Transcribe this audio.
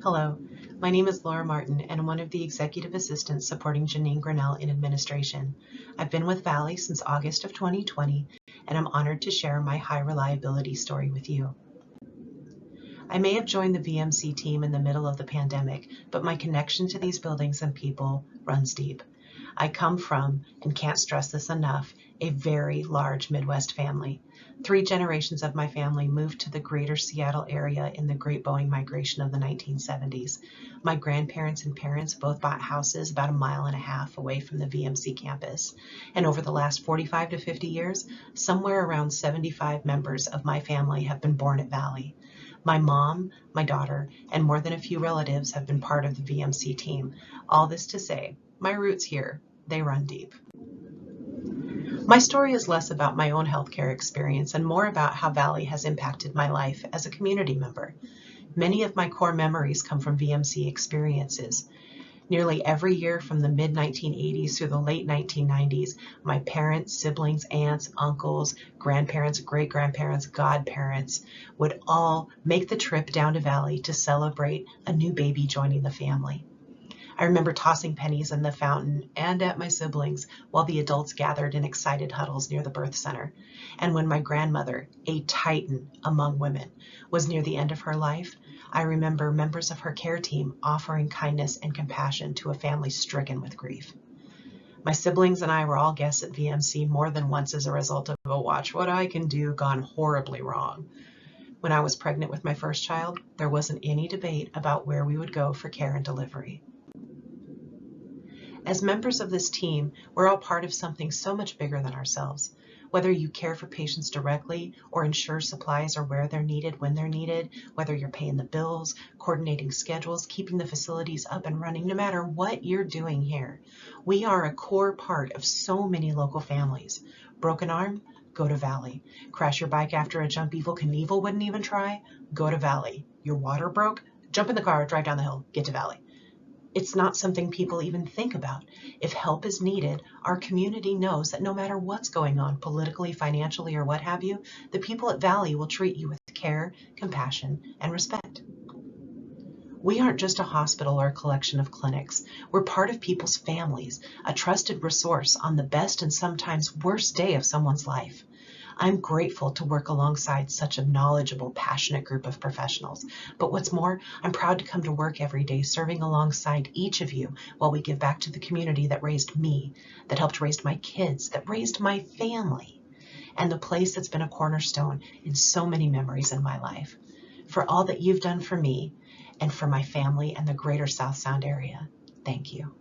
Hello, my name is Laura Martin and I'm one of the executive assistants supporting Jeannine Grinnell in administration. I've been with Valley since August of 2020 and I'm honored to share my high reliability story with you. I may have joined the VMC team in the middle of the pandemic, but my connection to these buildings and people runs deep. I come from, and can't stress this enough, a very large Midwest family. 3 generations of my family moved to the greater Seattle area in the Great Boeing Migration of the 1970s. My grandparents and parents both bought houses about a mile and a half away from the VMC campus. And over the last 45 to 50 years, somewhere around 75 members of my family have been born at Valley. My mom, my daughter, and more than a few relatives have been part of the VMC team. All this to say, my roots here, they run deep. My story is less about my own healthcare experience and more about how Valley has impacted my life as a community member. Many of my core memories come from VMC experiences. Nearly every year from the mid-1980s through the late 1990s, my parents, siblings, aunts, uncles, grandparents, great-grandparents, godparents would all make the trip down to Valley to celebrate a new baby joining the family. I remember tossing pennies in the fountain and at my siblings while the adults gathered in excited huddles near the birth center. And when my grandmother, a titan among women, was near the end of her life, I remember members of her care team offering kindness and compassion to a family stricken with grief. My siblings and I were all guests at VMC more than once as a result of a watch what I can do gone horribly wrong. When I was pregnant with my first child, there wasn't any debate about where we would go for care and delivery. As members of this team, we're all part of something so much bigger than ourselves. Whether you care for patients directly or ensure supplies are where they're needed when they're needed, whether you're paying the bills, coordinating schedules, keeping the facilities up and running, no matter what you're doing here, we are a core part of so many local families. Broken arm? Go to Valley. Crash your bike after a jump Evel Knievel wouldn't even try? Go to Valley. Your water broke? Jump in the car, drive down the hill, get to Valley. It's not something people even think about. If help is needed, our community knows that no matter what's going on politically, financially, or what have you, the people at Valley will treat you with care, compassion, and respect. We aren't just a hospital or a collection of clinics. We're part of people's families, a trusted resource on the best and sometimes worst day of someone's life. I'm grateful to work alongside such a knowledgeable, passionate group of professionals. But what's more, I'm proud to come to work every day serving alongside each of you while we give back to the community that raised me, that helped raise my kids, that raised my family, and the place that's been a cornerstone in so many memories in my life. For all that you've done for me and for my family and the greater South Sound area, thank you.